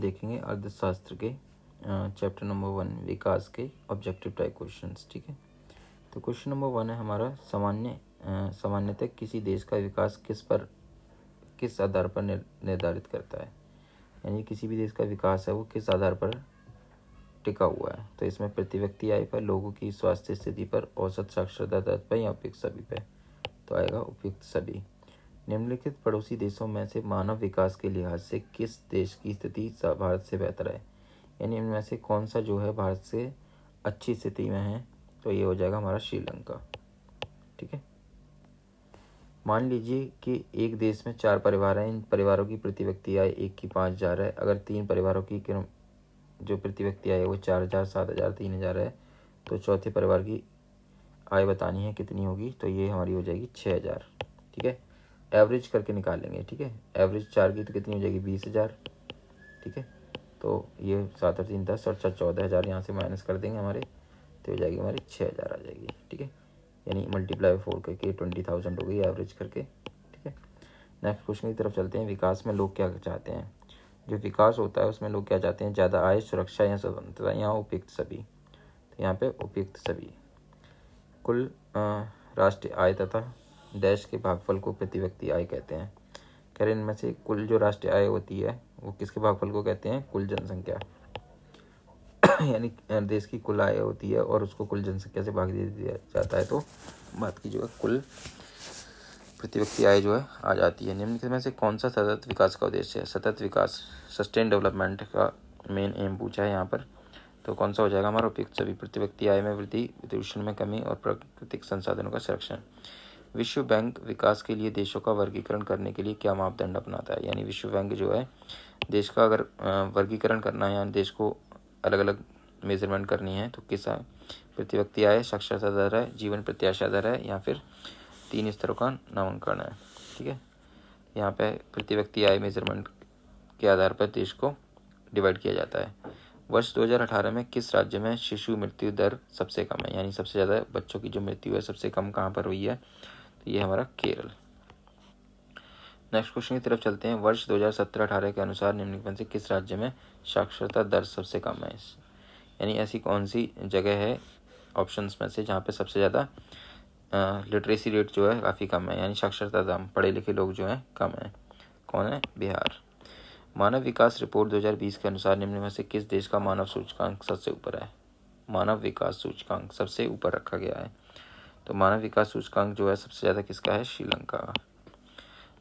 देखेंगे अर्थशास्त्र के चैप्टर नंबर 1 विकास के ऑब्जेक्टिव टाइप क्वेश्चंस। ठीक है, तो क्वेश्चन नंबर 1 है हमारा सामान्यतः किसी देश का विकास किस आधार पर निर्धारित करता है, यानी किसी भी देश का विकास है वो किस आधार पर टिका हुआ है। तो इसमें प्रति व्यक्ति आय पर, लोगों की स्वास्थ्य स्थिति पर, औसत साक्षरता दर पर या उपयुक्त सभी पे। तो आएगा उपयुक्त सभी। निम्नलिखित पड़ोसी देशों में से मानव विकास के लिहाज से किस देश की स्थिति भारत से बेहतर है, यानी इनमें से कौन सा जो है भारत से अच्छी स्थिति में है। तो ये हो जाएगा हमारा श्रीलंका। ठीक है, मान लीजिए कि एक देश में 4 परिवार हैं। इन परिवारों की प्रति व्यक्ति आय 1 की 5,000 है। अगर 3 परिवारों की जो प्रति व्यक्ति आय है वो 4,000, 7,000, 3,000 है, तो चौथे परिवार की आय बतानी है कितनी होगी। तो ये हमारी हो जाएगी 6,000। ठीक है, एवरेज करके निकालेंगे। ठीक है, एवरेज 4 की तो कितनी हो जाएगी 20,000। ठीक है, तो ये 7 और 3 10 और 4 14,000 यहाँ से माइनस कर देंगे हमारे, तो हो जाएगी हमारी 6,000 आ जाएगी। ठीक है, यानी मल्टीप्लाई 4 करके 20,000 हो गई एवरेज करके। ठीक है, नेक्स्ट क्वेश्चन की तरफ चलते हैं। विकास में लोग क्या चाहते हैं? जो विकास होता है उसमें लोग क्या चाहते हैं? ज़्यादा आय, सुरक्षा या स्वतंत्रता। यहाँ उपयुक्त सभी। तो यहाँ पे उपयुक्त सभी। कुल राष्ट्रीय आय तथा देश के भागफल को प्रति व्यक्ति आय कहते हैं। कह रहे इनमें से कुल जो राष्ट्रीय आय होती है वो किसके भागफल को कहते हैं? कुल जनसंख्या। यानी देश की कुल आय होती है और उसको कुल जनसंख्या से भाग दिया जाता है, तो बात की जो है कुल प्रति व्यक्ति आय जो है आ जाती है। निम्नलिखित में से कौन सा सतत विकास का उद्देश्य है? सतत विकास, सस्टेन डेवलपमेंट का मेन एम पूछा है यहाँ पर। तो कौन सा हो जाएगा हमारा? उपयुक्त सभी। प्रति व्यक्ति आय में वृद्धि, प्रदूषण में कमी और प्राकृतिक संसाधनों का संरक्षण। विश्व बैंक विकास के लिए देशों का वर्गीकरण करने के लिए क्या मापदंड अपनाता है? यानी विश्व बैंक जो है देश का अगर वर्गीकरण करना है, यानी देश को अलग अलग मेजरमेंट करनी है, तो किस प्रति व्यक्ति आय, साक्षरता दर है, जीवन प्रत्याशा दर है, या फिर 3 स्तरों का नामांकन है। ठीक है, यहाँ पे प्रति व्यक्ति आय मेजरमेंट के आधार पर देश को डिवाइड किया जाता है। वर्ष 2018 में किस राज्य में शिशु मृत्यु दर सबसे कम है, यानी सबसे ज़्यादा बच्चों की जो मृत्यु है सबसे कम कहाँ पर हुई है? तो ये हमारा केरल। नेक्स्ट क्वेश्चन की तरफ चलते हैं। वर्ष 2017-18 के अनुसार निम्नलिखित में से किस राज्य में साक्षरता दर सबसे कम है? यानी ऐसी कौन सी जगह है ऑप्शंस में से जहाँ पे सबसे ज़्यादा लिटरेसी रेट जो है काफ़ी कम है, यानी साक्षरता दर, पढ़े लिखे लोग जो हैं कम है। कौन है? बिहार। मानव विकास रिपोर्ट 2020 के अनुसार निम्न में से किस देश का मानव सूचकांक सबसे ऊपर है? मानव विकास सूचकांक सबसे ऊपर रखा गया है। तो मानव विकास सूचकांक जो है सबसे ज़्यादा किसका है? श्रीलंका का।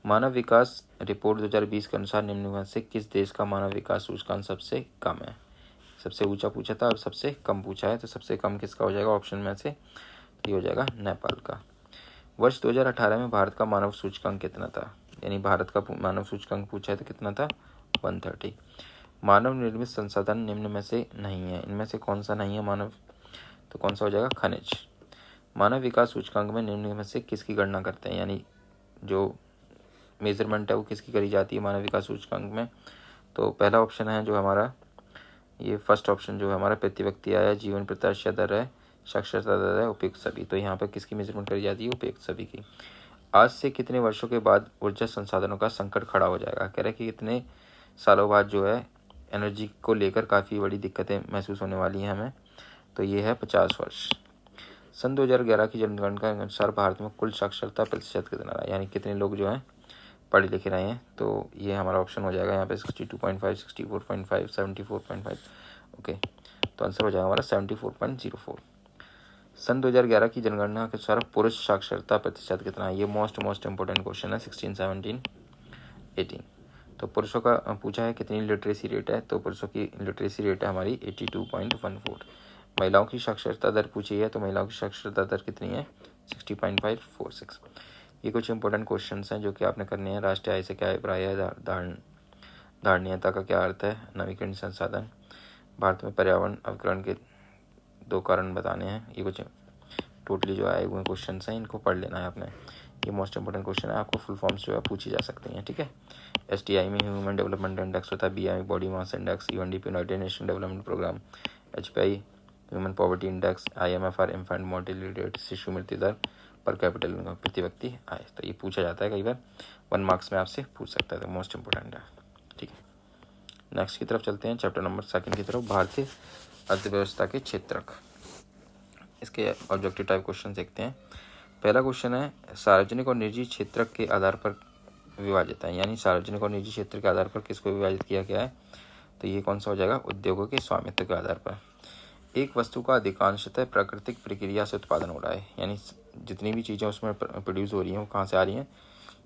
मानव विकास रिपोर्ट 2020 के अनुसार निम्न में से किस देश का मानव विकास सूचकांक सबसे कम है? सबसे ऊंचा पूछा था और सबसे कम पूछा है, तो सबसे कम किसका हो जाएगा ऑप्शन में से? ये हो जाएगा नेपाल का। वर्ष 2018 में भारत का मानव सूचकांक कितना था? यानी भारत का मानव सूचकांक पूछा है तो कितना था? 130। मानव निर्मित संसाधन निम्न में से नहीं है। इनमें से कौन सा नहीं है मानव? तो कौन सा हो जाएगा? खनिज। मानव विकास सूचकांक में निम्न में से किसकी गणना करते हैं, यानी जो मेजरमेंट है वो किसकी करी जाती है मानव विकास सूचकांक में? तो पहला ऑप्शन है जो हमारा, ये फर्स्ट ऑप्शन जो है हमारा प्रति व्यक्ति आय, जीवन प्रत्याशा दर है, साक्षरता दर है, उपयुक्त सभी। तो यहाँ पर किसकी मेजरमेंट करी जाती है? उपयुक्त सभी की। आज से कितने वर्षों के बाद ऊर्जा संसाधनों का संकट खड़ा हो जाएगा? कह रहे हैं कि कितने सालों बाद जो है एनर्जी को लेकर काफ़ी बड़ी दिक्कतें महसूस होने वाली हैं हमें। तो ये है 50 वर्ष। सन 2011 की जनगणना के अनुसार भारत में कुल साक्षरता प्रतिशत कितना रहा, यानी कितने लोग जो हैं पढ़े लिखे रहे हैं? तो ये हमारा ऑप्शन हो जाएगा यहाँ पे 62.5, 64.5, 74.5। ओके, तो आंसर हो जाएगा हमारा 74.04। सन 2011 की जनगणना के अनुसार पुरुष साक्षरता प्रतिशत कितना है? ये मोस्ट इंपॉर्टेंट क्वेश्चन है। 16, 17, 18। तो पुरुषों का पूछा है कितनी लिटरेसी रेट है, तो पुरुषों की लिटरेसी रेट है हमारी 82.14। महिलाओं की साक्षरता दर पूछी है, तो महिलाओं की साक्षरता दर कितनी है? 60.546। ये कुछ इंपॉर्टेंट क्वेश्चंस हैं जो कि आपने करने हैं। राष्ट्रीय आय से क्या अभिप्राय है? धारणीयता का क्या अर्थ है? नवीकरणीय संसाधन, भारत में पर्यावरण अवकरण के 2 कारण बताने हैं। ये कुछ टोटली जो आए हुए क्वेश्चन हैं, इनको पढ़ लेना है आपने। ये मोस्ट इंपॉर्टेंट क्वेश्चन है, आपको फुल फॉर्म्स जो है पूछी जा सकती हैं। ठीक है, STI में ह्यूमन डेवलपमेंट इंडेक्स होता है, BMI body mass index, UNDP united nation development programme, HPI human poverty index, IMFR infant mortality rate, शिशु मृत्यु दर, पर कैपिटल प्रति व्यक्ति आय। तो ये पूछा जाता है कई बार, 1 मार्क्स में आपसे पूछ सकता है, तो मोस्ट इंपॉर्टेंट है। ठीक है, नेक्स्ट की तरफ चलते हैं, चैप्टर नंबर 2 की तरफ, भारतीय अर्थव्यवस्था के क्षेत्रक। इसके ऑब्जेक्टिव टाइप क्वेश्चन देखते हैं। पहला क्वेश्चन है, सार्वजनिक और निजी क्षेत्रक के आधार पर विभाजित है, यानी सार्वजनिक और निजी क्षेत्र के आधार पर किसको विभाजित किया गया है, तो ये कौन सा हो जाएगा, उद्योगों के स्वामित्व के आधार पर। एक वस्तु का अधिकांशतः प्राकृतिक प्रक्रिया से उत्पादन हो रहा है, यानी जितनी भी चीज़ें उसमें प्रोड्यूस हो रही हैं वो कहाँ से आ रही हैं,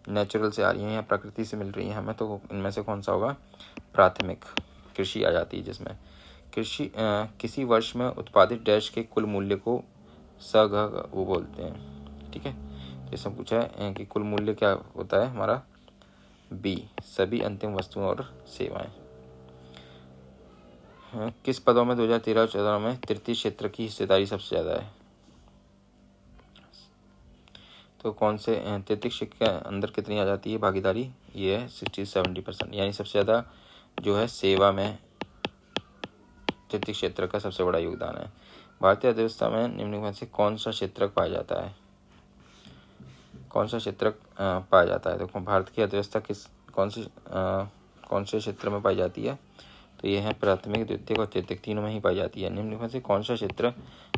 नेचुरल से आ रही हैं या प्रकृति से मिल रही हैं हमें, तो इनमें से कौन सा होगा, प्राथमिक कृषि आ जाती है, जिसमें कृषि किसी वर्ष में उत्पादित डैश के कुल मूल्य को सघ वो बोलते हैं। ठीक है, तो इसमें पूछा है कि कुल मूल्य क्या होता है हमारा, बी, सभी अंतिम वस्तुएं और सेवाएं। किस पदों में 2013 और 2014 में तृतीय क्षेत्र की हिस्सेदारी सबसे ज़्यादा है, तो कौन से तृतीय क्षेत्र के अंदर कितनी आ जाती है भागीदारी, ये है 60-70%, यानी सबसे ज़्यादा जो है सेवा में तृतीय क्षेत्र का सबसे बड़ा योगदान है। भारतीय अर्थव्यवस्था में निम्नलिखित में से कौन सा क्षेत्रक पाया जाता है, कौन सा क्षेत्रक पाया जाता है, तो भारत की अर्थव्यवस्था कौन से क्षेत्र में पाई जाती है, तो ये है प्राथमिक, द्वितीयक और तृतीयक, तीनों में ही पाई जाती है। निम्नलिखित में से कौन सा क्षेत्र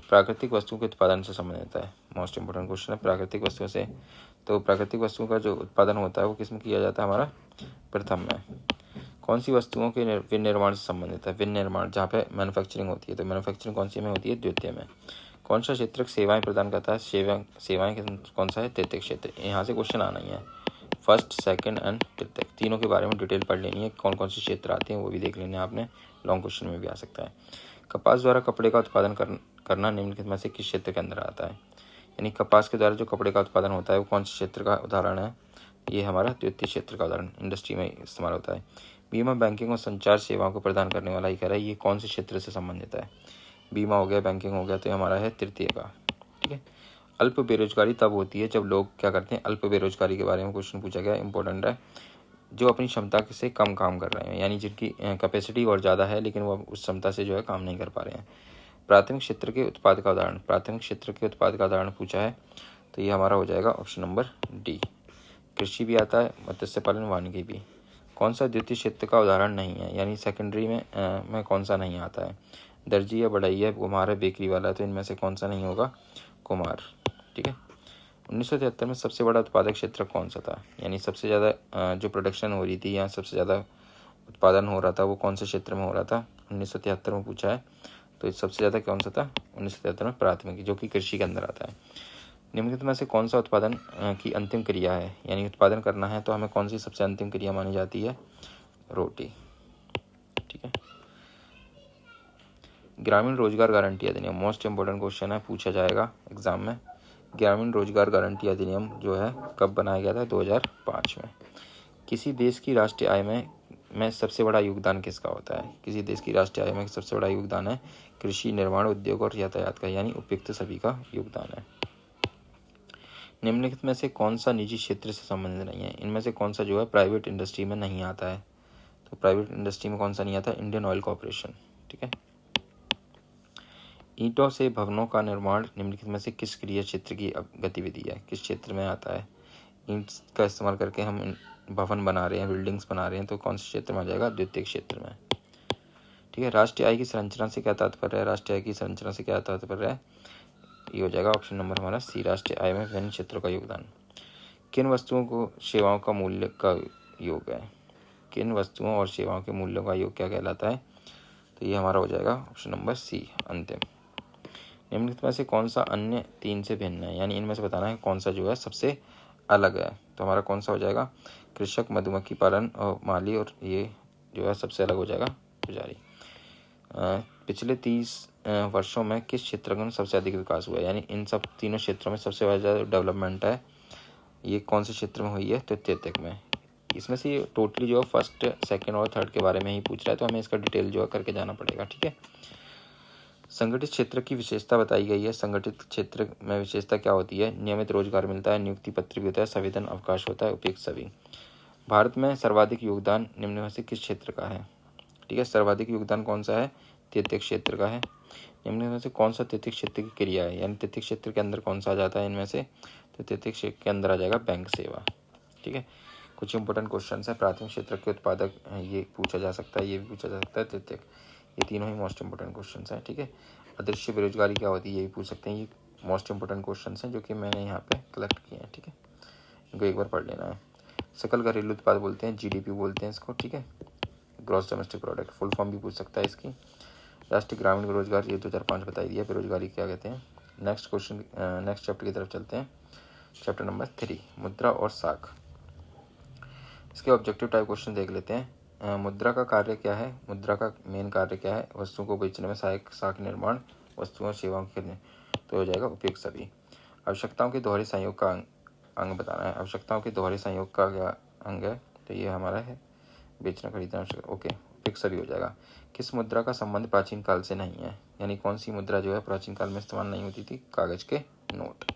प्राकृतिक वस्तुओं के उत्पादन से संबंधित है, मोस्ट इंपोर्टेंट क्वेश्चन है, प्राकृतिक वस्तुओं से, तो प्राकृतिक वस्तुओं का जो उत्पादन होता है वो किस में किया जाता है, हमारा प्रथम में। कौन सी वस्तुओं के विनिर्माण से संबंधित है, विनिर्माण जहाँ पे मैन्युफैक्चरिंग होती है, तो मैन्युफैक्चरिंग कौन सी में होती है, द्वितीय में। कौन सा क्षेत्र सेवाएं प्रदान करता है, सेवाएं कौन सा है, तृतीय क्षेत्र। यहाँ से क्वेश्चन आना ही है, फर्स्ट, सेकंड एंड तृतीय, तीनों के बारे में डिटेल पढ़ लेनी है, कौन कौन से क्षेत्र आते हैं वो भी देख लेने हैं आपने, लॉन्ग क्वेश्चन में भी आ सकता है। कपास द्वारा कपड़े का उत्पादन करना निम्नलिखित में से किस क्षेत्र के अंदर आता है, यानी कपास के द्वारा जो कपड़े का उत्पादन होता है वो कौन से क्षेत्र का उदाहरण है, ये हमारा द्वितीय क्षेत्र का उदाहरण, इंडस्ट्री में इस्तेमाल होता है। बीमा, बैंकिंग और संचार सेवाओं को प्रदान करने वाला ही कह रहा है, ये कौन से क्षेत्र से संबंधित है, बीमा हो गया, बैंकिंग हो गया, तो ये हमारा है तृतीय का। ठीक है, अल्प बेरोजगारी तब होती है जब लोग क्या करते हैं, अल्प बेरोजगारी के बारे में क्वेश्चन पूछा गया, इंपॉर्टेंट है, जो अपनी क्षमता से कम काम कर रहे हैं, यानी जिनकी कैपेसिटी और ज़्यादा है लेकिन वो उस क्षमता से जो है काम नहीं कर पा रहे हैं। प्राथमिक क्षेत्र के उत्पाद का उदाहरण, प्राथमिक क्षेत्र के उत्पाद का उदाहरण पूछा है, तो ये हमारा हो जाएगा ऑप्शन नंबर डी, कृषि भी आता है, मत्स्य पालन, वानिकी भी। कौन सा द्वितीय क्षेत्र का उदाहरण नहीं है, यानी सेकेंडरी में कौन सा नहीं आता है, दर्जी है, बढ़ई है, कुम्हार है, बेकरी वाला है, तो इनमें से कौन सा नहीं होगा, कुम्हार। ठीक है, 1973 में सबसे बड़ा उत्पादक क्षेत्र कौन सा था, यानी सबसे ज़्यादा जो प्रोडक्शन हो रही थी या सबसे ज़्यादा उत्पादन हो रहा था वो कौन से क्षेत्र में हो रहा था, 1973 में पूछा है, तो सबसे ज़्यादा कौन सा था, 1973 में प्राथमिक, जो कि कृषि के अंदर आता है। निम्नलिखित में से कौन सा उत्पादन की अंतिम क्रिया है, यानी उत्पादन करना है तो हमें कौन सी सबसे अंतिम क्रिया मानी जाती है, रोटी। ठीक है, ग्रामीण रोजगार गारंटी अधिनियम, मोस्ट इंपोर्टेंट क्वेश्चन है, पूछा जाएगा एग्जाम में। ग्रामीण रोजगार गारंटी अधिनियम जो है कब बनाया गया था, 2005 में। किसी देश की राष्ट्रीय आय में सबसे बड़ा योगदान किसका होता है, किसी देश की राष्ट्रीय आय में सबसे बड़ा योगदान है कृषि, निर्माण, उद्योग और यातायात का, यानी उपयुक्त सभी का योगदान है। निम्नलिखित में से कौन सा निजी क्षेत्र से संबंधित नहीं है, इनमें से कौन सा जो है प्राइवेट इंडस्ट्री में नहीं आता है, तो प्राइवेट इंडस्ट्री में कौन सा नहीं आता, इंडियन ऑयल कॉर्पोरेशन। ठीक है, ईंटों से भवनों का निर्माण निम्नलिखित में से किस क्रिया क्षेत्र की गतिविधि है, किस क्षेत्र में आता है, ईंट का इस्तेमाल करके हम भवन बना रहे हैं, बिल्डिंग्स बना रहे हैं, तो कौन से क्षेत्र में आ जाएगा, द्वितीय क्षेत्र में। ठीक है, राष्ट्रीय आय की संरचना से क्या तात्पर्य है, राष्ट्रीय आय की संरचना से क्या तात्पर्य है, ये हो जाएगा ऑप्शन नंबर हमारा सी, राष्ट्रीय आय में विभिन्न क्षेत्रों का योगदान। किन वस्तुओं को सेवाओं का मूल्य का योग है, किन वस्तुओं और सेवाओं के मूल्यों का योग क्या कहलाता है, तो ये हमारा हो जाएगा ऑप्शन नंबर सी, अंतिम। निम्नलिखित में से कौन सा अन्य तीन से भिन्न है, यानी इनमें से बताना है कौन सा जो है सबसे अलग है, तो हमारा कौन सा हो जाएगा, कृषक, मधुमक्खी पालन और माली, और ये जो है सबसे अलग हो जाएगा पुजारी। पिछले 30 वर्षों में किस क्षेत्र में सबसे अधिक विकास हुआ है, यानी इन सब तीनों क्षेत्रों में सबसे ज़्यादा डेवलपमेंट है, ये कौन से क्षेत्र में हुई है, तो तृतीयक में। इसमें से टोटली जो है फर्स्ट, सेकंड और थर्ड के बारे में ही पूछ रहा है, तो हमें इसका डिटेल जो है करके जाना पड़ेगा। ठीक है, संगठित क्षेत्र की विशेषता बताई गई है, संगठित क्षेत्र में विशेषता क्या होती है, नियमित रोजगार मिलता है, नियुक्ति पत्र भी होता है, संवेदन अवकाश होता है, उपयुक्त सभी। भारत में सर्वाधिक योगदान निम्न में से किस क्षेत्र का है, ठीक है, सर्वाधिक योगदान कौन सा है, तृतीय क्षेत्र का है। निम्न में से कौन सा तृतीय क्षेत्र की क्रिया है, यानी तृतीय क्षेत्र के अंदर कौन सा आ जाता है इनमें से, तो तृतीय क्षेत्र के अंदर आ जाएगा बैंक सेवा। ठीक है, कुछ इंपॉर्टेंट क्वेश्चन है। प्राथमिक क्षेत्र के उत्पादक, ये पूछा जा सकता है, ये भी पूछा जा सकता है। तृतीयक, ये तीनों ही मोस्ट इंपॉर्टेंट क्वेश्चन हैं, ठीक है। अदृश्य बेरोजगारी क्या होती है, ये भी पूछ सकते हैं। ये मोस्ट इंपॉर्टेंट क्वेश्चन हैं जो कि मैंने यहाँ पे कलेक्ट किए हैं, ठीक है। इनको एक बार पढ़ लेना है। सकल घरेलू उत्पाद बोलते हैं, जीडीपी बोलते हैं इसको, ठीक है। Gross domestic product full form भी पूछ सकता है इसकी। राष्ट्रीय ग्रामीण रोजगार, ये 2005 बताई दिया, बेरोजगारी क्या कहते हैं। नेक्स्ट क्वेश्चन, नेक्स्ट चैप्टर की तरफ चलते हैं। चैप्टर नंबर 3, मुद्रा और साख। इसके ऑब्जेक्टिव टाइप क्वेश्चन देख लेते हैं। मुद्रा का कार्य क्या है, मुद्रा का मेन कार्य क्या है। वस्तुओं को बेचने में सहायक साख निर्माण, वस्तुओं और सेवाओं के, तो हो जाएगा उपयुक्त सभी। आवश्यकताओं के दोहरे संयोग का अंग बताना है। आवश्यकताओं के दोहरे संयोग का क्या अंग है, तो ये हमारा है बेचना खरीदना आवश्यक, ओके, उपयुक्त सभी हो जाएगा। किस मुद्रा का संबंध प्राचीन काल से नहीं है, यानी कौन सी मुद्रा जो है प्राचीन काल में इस्तेमाल नहीं होती थी, कागज के नोट।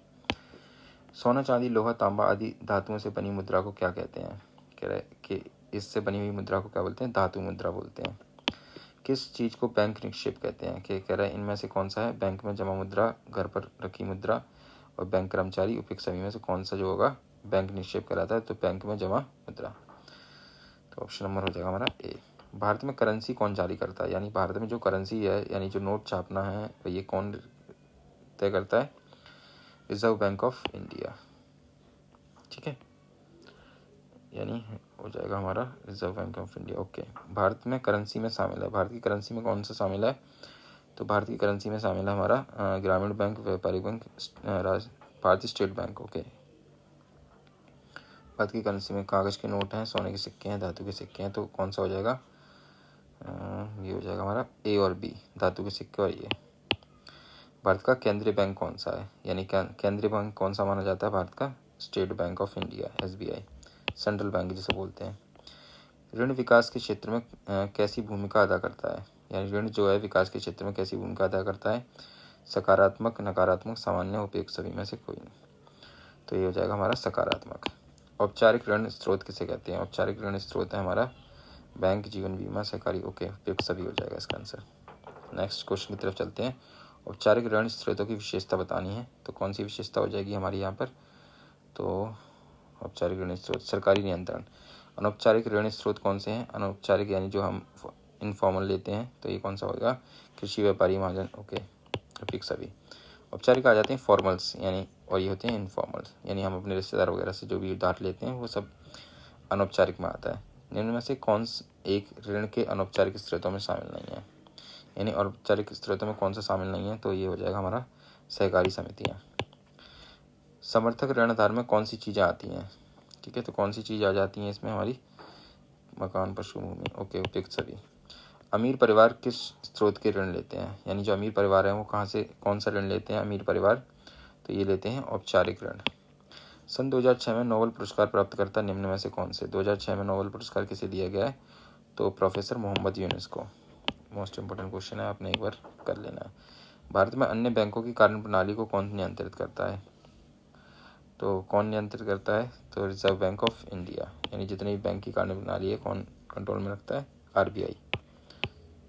सोना चांदी लोहा तांबा आदि धातुओं से बनी मुद्रा को क्या कहते हैं, कह रहे कि इससे बनी हुई मुद्रा को क्या बोलते हैं, धातु मुद्रा बोलते हैं। किस चीज को बैंक निक्षेप कहते हैं, कि कह रहे हैं इनमें से कौन सा है, बैंक में जमा मुद्रा, घर पर रखी मुद्रा और बैंक कर्मचारी, उपयुक्त सभी में से कौन सा जो होगा बैंक निक्षेप कराता है, तो बैंक में जमा मुद्रा। तो ऑप्शन नंबर हो जाएगा हमारा ए। भारत में करेंसी कौन जारी करता है, यानी भारत में जो करेंसी है, यानी जो नोट छापना है, ये कौन तय करता है, रिजर्व बैंक ऑफ इंडिया, ठीक है। यानी हो जाएगा हमारा reserve bank of India, okay. Bharat में करेंसी में शामिल है, भारत की करेंसी में कौन सा शामिल है, तो भारत की करेंसी में शामिल है हमारा ग्रामीण बैंक, व्यापारिक बैंक, भारतीय स्टेट बैंक, ओके। भारत की करेंसी में कागज के नोट हैं, सोने के सिक्के हैं, धातु के सिक्के हैं, तो कौन सा हो जाएगा, ये हो जाएगा हमारा ए और बी, धातु के सिक्के और ये। भारत का केंद्रीय बैंक कौन सा है, यानी केंद्रीय बैंक कौन सा माना जाता है भारत का, state bank of India, SBI, central bank जिसे बोलते हैं। ऋण विकास के क्षेत्र में कैसी भूमिका अदा करता है, यानी ऋण जो है विकास के क्षेत्र में कैसी भूमिका अदा करता है, सकारात्मक, नकारात्मक, सामान्य, उपयुक्त सभी में से कोई नहीं, तो ये हो जाएगा हमारा सकारात्मक। औपचारिक ऋण स्रोत किसे कहते हैं, औपचारिक ऋण स्रोत है हमारा बैंक, जीवन बीमा, सहकारी, ओके, उपयुक्त सभी हो जाएगा इसका आंसर। नेक्स्ट क्वेश्चन की तरफ चलते हैं। औपचारिक ऋण स्रोतों की विशेषता बतानी है, तो कौन सी विशेषता हो जाएगी हमारी यहाँ पर, तो औपचारिक ऋण स्रोत, सरकारी नियंत्रण। अनौपचारिक ऋण स्रोत कौन से हैं, अनौपचारिक यानी जो हम इनफॉर्मल लेते हैं, तो ये कौन सा होगा, कृषि, व्यापारी, महाजन, ओके, उपयुक्त सभी। औपचारिक आ जाते हैं फॉर्मल्स, यानी और ये होते हैं इनफॉर्मल्स, यानी हम अपने रिश्तेदार वगैरह से जो भी उधार लेते हैं वो सब अनौपचारिक में आता है। निम्न में से कौन एक ऋण के अनौपचारिक स्रोतों में शामिल नहीं है, यानी औपचारिक स्रोतों में कौन सा शामिल नहीं है, तो ये हो जाएगा हमारा सहकारी समितियाँ। समर्थक ऋण आधार में कौन सी चीज़ें आती हैं, ठीक है, तो कौन सी चीज़ आ जाती हैं इसमें हमारी, मकान, पशु, भूमि, ओके, उपयुक्त सभी। अमीर परिवार किस स्रोत के ऋण लेते हैं, यानी जो अमीर परिवार है वो कहाँ से कौन सा ऋण लेते हैं अमीर परिवार, तो ये लेते हैं औपचारिक ऋण। सन 2006 में नोबेल पुरस्कार प्राप्तकर्ता निम्न में से कौन से, 2006 में नोबेल पुरस्कार किसे दिया गया है, तो प्रोफेसर मोहम्मद यूनुस को। मोस्ट इंपोर्टेंट क्वेश्चन है, आपने एक बार कर लेना है। भारत में अन्य बैंकों की कार्य प्रणाली को कौन नियंत्रित करता है, तो कौन नियंत्रित करता है, तो रिजर्व बैंक ऑफ इंडिया, यानी जितनी बैंक की कार्य प्रणाली है कौन कंट्रोल में रखता है, RBI,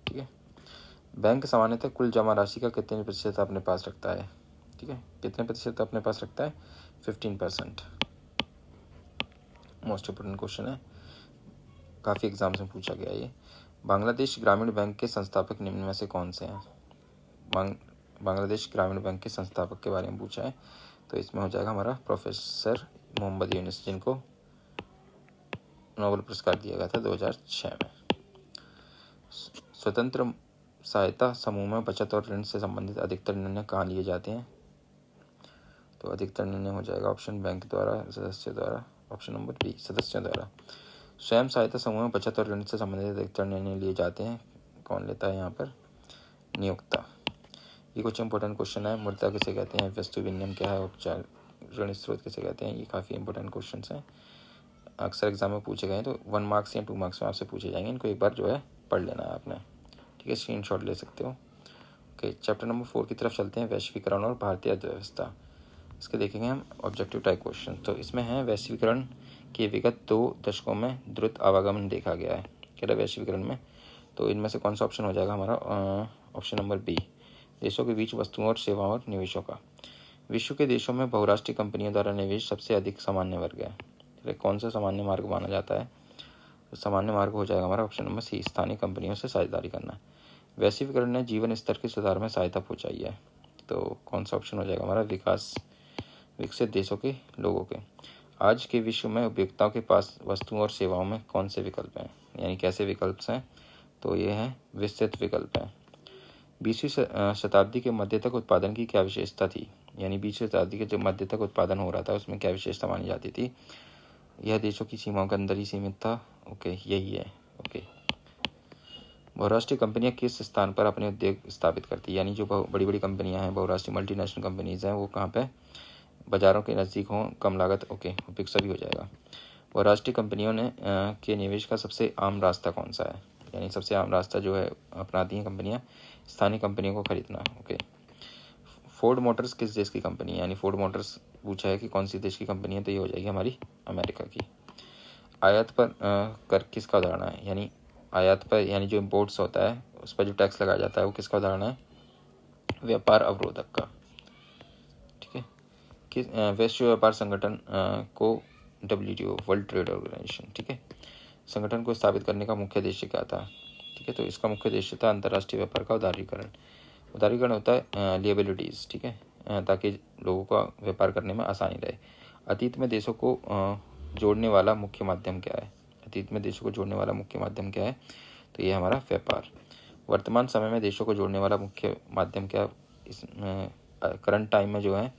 ठीक है। बैंक सामान्यतः कुल जमा राशि का कितने प्रतिशत अपने पास रखता है, ठीक है, कितने प्रतिशत अपने पास रखता है, 15%। मोस्ट इंपोर्टेंट क्वेश्चन है, काफ़ी एग्जाम्स में पूछा गया ये। बांग्लादेश ग्रामीण बैंक के संस्थापक निम्न में से कौन से हैं, बांग्लादेश ग्रामीण बैंक के संस्थापक के बारे में पूछा है, तो इसमें हो जाएगा हमारा प्रोफेसर मोहम्मद यूनुस, जिनको नोबेल पुरस्कार दिया गया था 2006 में। स्वतंत्र सहायता समूह में बचत और ऋण से संबंधित अधिकतर निर्णय कहाँ लिए जाते हैं, तो अधिकतर निर्णय हो जाएगा ऑप्शन बैंक द्वारा, सदस्य द्वारा, ऑप्शन नंबर बी, सदस्यों द्वारा। स्वयं सहायता समूह में बचत और ऋण से संबंधित अधिकतर निर्णय लिए जाते हैं, कौन लेता है यहाँ पर, नियोक्ता। ये कुछ इंपॉर्टेंट क्वेश्चन है। मुद्रा किसे कहते हैं, वस्तु विनिमय क्या है, उपचार ऋण स्रोत किसे कहते हैं, ये काफ़ी इंपॉर्टेंट क्वेश्चन हैं, अक्सर एग्जाम में पूछे गए हैं, तो 1 मार्क्स या 2 मार्क्स में आपसे पूछे जाएंगे, इनको एक बार जो है पढ़ लेना है आपने, ठीक है, स्क्रीनशॉट ले सकते हो। ओके, चैप्टर नंबर 4 की तरफ चलते हैं, वैश्वीकरण और भारतीय अर्थव्यवस्था। इसके देखेंगे हम ऑब्जेक्टिव टाइप क्वेश्चन, तो इसमें है वैश्वीकरण के विगत 2 दशकों में द्रुत आवागमन देखा गया है, कह रहा वैश्वीकरण में, तो इनमें से कौन सा ऑप्शन हो जाएगा हमारा, ऑप्शन नंबर बी, देशों के बीच वस्तुओं और सेवाओं और निवेशों का। विश्व के देशों में बहुराष्ट्रीय कंपनियों द्वारा निवेश सबसे अधिक सामान्य वर्ग है, कौन सा सामान्य मार्ग माना जाता है? तो सामान्य मार्ग हो जाएगा हमारा ऑप्शन नंबर सी, स्थानीय कंपनियों से साझेदारी करना। वैश्वीकरण ने जीवन स्तर के सुधार में सहायता पहुंचाई है, तो कौन सा ऑप्शन हो जाएगा हमारा? विकसित देशों के लोगों के। आज के विश्व में उपभोक्ताओं के पास वस्तुओं और सेवाओं में कौन से विकल्प हैं, यानी कैसे विकल्प हैं? तो ये हैं विस्तृत विकल्प हैं। 20वीं शताब्दी के मध्य तक उत्पादन की क्या विशेषता थी, यानी 20वीं शताब्दी के जो मध्य तक उत्पादन हो रहा था उसमें क्या विशेषता मानी जाती थी? यह देशों की सीमाओं के अंदर ही सीमित था। ओके, यही है। ओके, बहुराष्ट्रीय कंपनियां किस स्थान पर अपने उद्योग स्थापित करती है, यानी जो बड़ी बड़ी कंपनियां हैं, बहुराष्ट्रीय मल्टीनेशनल कंपनीज हैं, वो कहाँ पे? बाजारों के नज़दीक हों, कम लागत। ओके, उपयुक्त भी हो जाएगा। बहुराष्ट्रीय कंपनियों ने के निवेश का सबसे आम रास्ता कौन सा है, यानी सबसे आम रास्ता जो है अपनाती हैं कंपनियां, स्थानीय कंपनियों को खरीदना। ओके, फोर्ड मोटर्स किस देश की कंपनी है, यानी फोर्ड मोटर्स पूछा है कि कौन सी देश की कंपनी है, तो ये हो जाएगी हमारी अमेरिका की। आयात पर कर किसका उदाहरण है, यानी आयात पर यानी जो इम्पोर्ट्स होता है उस पर जो टैक्स लगाया जाता है वो किसका उदाहरण है? व्यापार अवरोधक का। ठीक है, किस विश्व व्यापार संगठन को WTO, वर्ल्ड ट्रेड ऑर्गेनाइजेशन, ठीक है, संगठन को स्थापित करने का मुख्य उद्देश्य क्या था? ठीक है, तो इसका मुख्य उद्देश्य था अंतर्राष्ट्रीय व्यापार का उदारीकरण। उदारीकरण होता है लिएबिलिटीज़, ठीक है, ताकि लोगों का व्यापार करने में आसानी रहे। अतीत में देशों को जोड़ने वाला मुख्य माध्यम क्या है? अतीत में देशों को जोड़ने वाला मुख्य माध्यम क्या है? तो ये हमारा व्यापार। वर्तमान समय में देशों को जोड़ने वाला मुख्य माध्यम क्या? इस करंट टाइम में जो है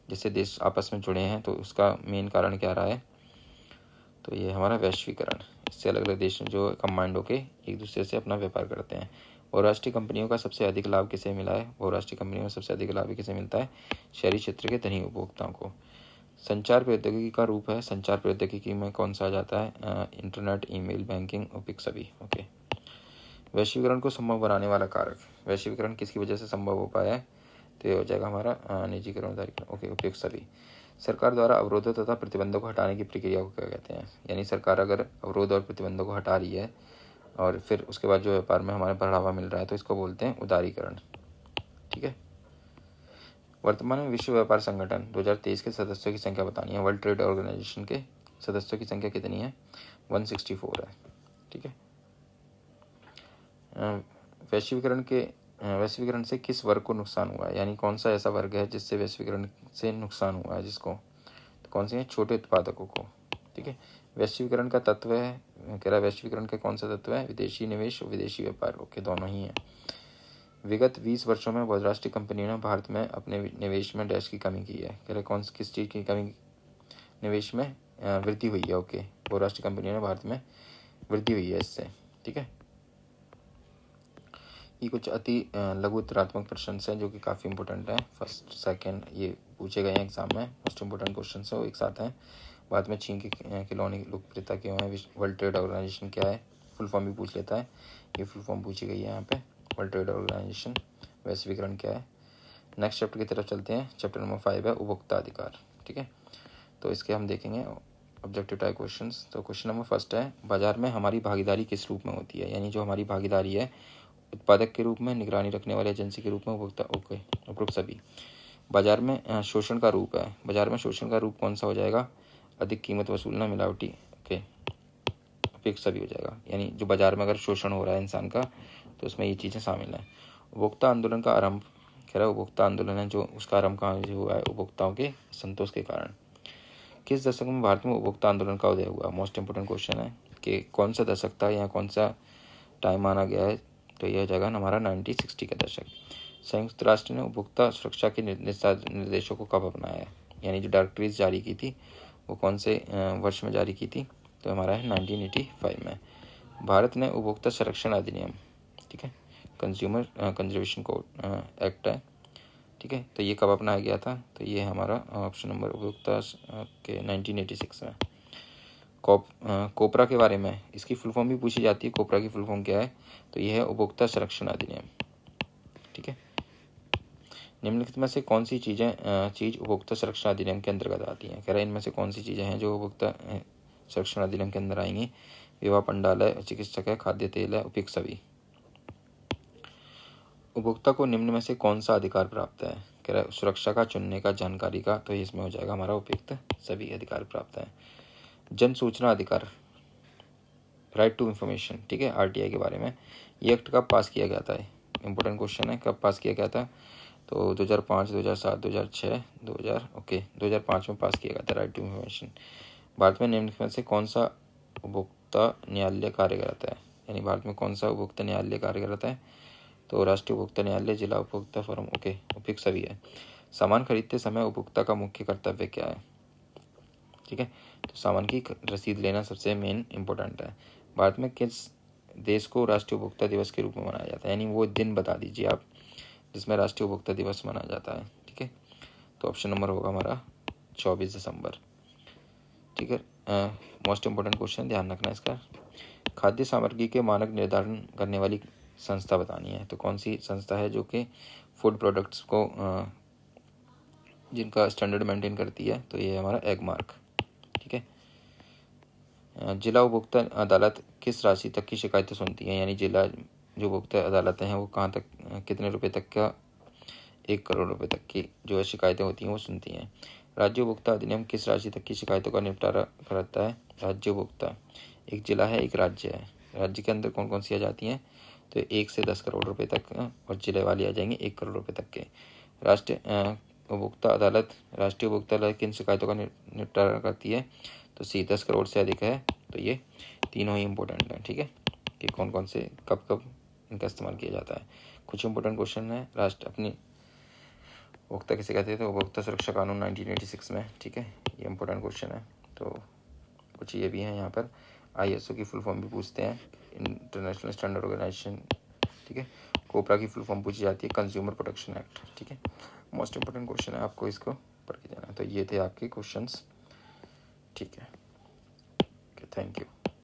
जिससे देश आपस में जुड़े हैं, तो उसका मेन कारण क्या रहा है? तो ये हमारा वैश्वीकरण। इससे अलग अलग देश जो कंबाइंड होकर एक दूसरे से अपना व्यापार करते हैं। बहुराष्ट्रीय कंपनियों का सबसे अधिक लाभ किसे मिला है? बहुराष्ट्रीय कंपनियों में सबसे अधिक लाभ किसे मिलता है? शहरी क्षेत्र के धनी उपभोक्ताओं को। संचार प्रौद्योगिकी का रूप है, संचार प्रौद्योगिकी में कौन सा आ जाता है? इंटरनेट, ईमेल, बैंकिंग, उपयुक्त सभी। ओके, वैश्वीकरण को संभव बनाने वाला कारक, वैश्वीकरण किसकी वजह से संभव हो पाया है? तो ये हो जाएगा हमारा निजीकरण, उदारीकरण। ओके, उपयुक्त सभी। सरकार द्वारा अवरोधों तथा प्रतिबंधों को हटाने की प्रक्रिया को क्या कहते हैं, यानी सरकार अगर अवरोध और प्रतिबंधों को हटा रही है और फिर उसके बाद जो व्यापार में हमारे बढ़ावा मिल रहा है, तो इसको बोलते हैं उदारीकरण। ठीक है, वर्तमान में विश्व व्यापार संगठन 2023 के सदस्यों की संख्या बतानी है। वर्ल्ड ट्रेड ऑर्गेनाइजेशन के सदस्यों की संख्या कितनी है? 164 है। ठीक है, वैश्वीकरण से किस वर्ग को नुकसान हुआ है, यानी कौन सा ऐसा वर्ग है जिससे वैश्वीकरण से नुकसान हुआ है? जिसको, तो कौन से हैं? छोटे उत्पादकों को। ठीक है, वैश्वीकरण का तत्व है, कह रहा है वैश्वीकरण का कौन सा तत्व है? विदेशी निवेश और विदेशी व्यापार। ओके, दोनों ही है। विगत 20 वर्षों में बहुराष्ट्रीय कंपनियों ने भारत में अपने निवेश में डैश की कमी की है। कह रहे किस चीज़ की कमी? निवेश में वृद्धि हुई है। ओके, बहुराष्ट्रीय कंपनियों ने भारत में वृद्धि हुई है इससे। ठीक है, ये कुछ अति लघु उत्तरात्मक प्रश्न हैं जो कि काफ़ी इंपॉर्टेंट है। फर्स्ट सेकंड ये पूछे गए हैं एग्जाम में, मोस्ट इंपॉर्टेंट क्वेश्चन है वो एक साथ हैं। बाद में चीन के खिलौने की लोकप्रियता क्यों है? वर्ल्ड ट्रेड ऑर्गेनाइजेशन क्या है? फुल फॉर्म भी पूछ लेता है, ये फुल फॉर्म पूछी गई है यहाँ पे। World trade organisation. वैश्वीकरण क्या है? नेक्स्ट चैप्टर की तरफ चलते हैं। चैप्टर नंबर 5 है उपभोक्ता अधिकार। ठीक है, तो इसके हम देखेंगे ऑब्जेक्टिव टाइप क्वेश्चंस। तो क्वेश्चन नंबर फर्स्ट है, बाजार में हमारी भागीदारी किस रूप में होती है? यानी जो हमारी भागीदारी है, उत्पादक के रूप में, निगरानी रखने वाले एजेंसी के रूप में, उपभोक्ता। ओके, उपरोक्त सभी। बाजार में शोषण का रूप है, बाजार में शोषण का रूप कौन सा हो जाएगा? अधिक कीमत वसूलना, मिलावटी। ओके, उपयुक्त सभी हो जाएगा। यानी जो बाजार में अगर शोषण हो रहा है इंसान का, तो उसमें ये चीज़ें शामिल हैं। उपभोक्ता आंदोलन का आरंभ, कह रहा है उपभोक्ता आंदोलन है जो उसका आरंभ कहाँ से हुआ है? उपभोक्ताओं के संतोष के कारण। किस दशक में भारत में उपभोक्ता आंदोलन का उदय हुआ? मोस्ट इंपोर्टेंट क्वेश्चन है कि कौन सा दशक था या कौन सा टाइम माना गया है? तो यह जगह हमारा 1960 का दशक। संयुक्त राष्ट्र ने उपभोक्ता सुरक्षा के निर्देशों को कब अपनाया है? यानी जो डायरेक्टरीज जारी की थी वो कौन से वर्ष में जारी की थी? तो हमारा है 1985 में। भारत ने उपभोक्ता संरक्षण अधिनियम, ठीक है, कंज्यूमर कंजर्वेशन कोड एक्ट है, ठीक है, तो ये कब अपनाया गया था? तो ये हमारा ऑप्शन नंबर उपभोक्ता के 1986 में। कोपरा के बारे में, इसकी फुल फॉर्म भी पूछी जाती है, कोपरा की फुल फॉर्म क्या है? तो यह है उपभोक्ता संरक्षण अधिनियम। ठीक है, निम्नलिखित में से कौन सी चीज़ उपभोक्ता संरक्षण अधिनियम के अंतर्गत आती हैं? कह रहा है इनमें से कौन सी चीज़ें हैं जो उपभोक्ता संरक्षण अधिनियम के अंदर आएंगी? विवाह पंडाल है, चिकित्सक है, खाद्य तेल है, उपयुक्त सभी। उपभोक्ता को निम्न में से कौन सा अधिकार प्राप्त है? कह रहा है सुरक्षा का, चुनने का, जानकारी का। तो इसमें हो जाएगा हमारा उपयुक्त सभी अधिकार प्राप्त है। जन सूचना अधिकार, राइट टू इंफॉर्मेशन, ठीक है, आरटीआई के बारे में, ये एक्ट कब पास किया गया था? इंपॉर्टेंट क्वेश्चन है, कब पास किया गया था? तो 2005, 2007, 2006, 2000, ओके 2005 में पास किया गया था राइट टू इंफॉर्मेशन। भारत में निम्नलिखित में से कौन सा उपभोक्ता न्यायालय कार्य करता है? यानी भारत में कौन सा उपभोक्ता न्यायालय कार्य करता है? तो राष्ट्रीय उपभोक्ता न्यायालय, जिला उपभोक्ता फोरम, ओके उपयुक्त सभी है। सामान खरीदते समय उपभोक्ता का मुख्य कर्तव्य क्या है? ठीक है, तो सामान की रसीद लेना सबसे मेन इंपॉर्टेंट है। भारत में किस देश को राष्ट्रीय उपभोक्ता दिवस के रूप में मनाया जाता है? यानी वो दिन बता दीजिए आप जिसमें राष्ट्रीय उपभोक्ता दिवस मनाया जाता है। ठीक है, तो ऑप्शन नंबर होगा हमारा 24 दिसंबर। ठीक है, मोस्ट इम्पोर्टेंट क्वेश्चन ध्यान रखना इसका। खाद्य सामग्री के मानक निर्धारण करने वाली संस्था बतानी है, तो कौन सी संस्था है जो कि फूड प्रोडक्ट्स को जिनका स्टैंडर्ड मेंटेन करती है? तो ये हमारा एगमार्क। ठीक है, जिला उपभोक्ता अदालत किस राशि तक की शिकायतें सुनती है? यानी जिला जो उपभोक्ता अदालतें हैं वो कहाँ तक, कितने रुपए तक का, 1 करोड़ रुपए तक की जो है शिकायतें होती हैं वो सुनती हैं। राज्य उपभोक्ता अधिनियम किस राशि तक की शिकायतों का निपटारा करता है? राज्य उपभोक्ता, एक जिला है एक राज्य है, राज्य के अंदर कौन कौन सी आ जाती हैं? तो 1 से 10 करोड़ रुपए तक, और जिले वाली आ जाएंगे 1 करोड़ रुपए तक के। राष्ट्रीय उपभोक्ता अदालत, राष्ट्रीय उपभोक्ता अदालत किन शिकायतों का निपटारा करती है? तो सी 10 करोड़ से अधिक है। तो ये तीनों ही इंपॉर्टेंट हैं। ठीक है, कि कौन कौन से कब कब इनका इस्तेमाल किया जाता है। कुछ इंपॉर्टेंट क्वेश्चन है। राष्ट्र अपनी उपभोक्ता किसे कहते थे? तो उपभोक्ता सुरक्षा कानून 1986 में। ठीक है, ये इंपॉर्टेंट क्वेश्चन है। तो कुछ ये भी हैं यहाँ पर। ISO की फुल फॉर्म भी पूछते हैं, इंटरनेशनल स्टैंडर्ड ऑर्गेनाइजेशन। ठीक है, कोपरा की फुल फॉर्म पूछी जाती है, कंज्यूमर प्रोटेक्शन एक्ट। ठीक है, मोस्ट इंपॉर्टेंट क्वेश्चन है, आपको इसको पढ़ के जाना है। तो ये थे आपके क्वेश्चंस। ठीक है, ओके, थैंक यू।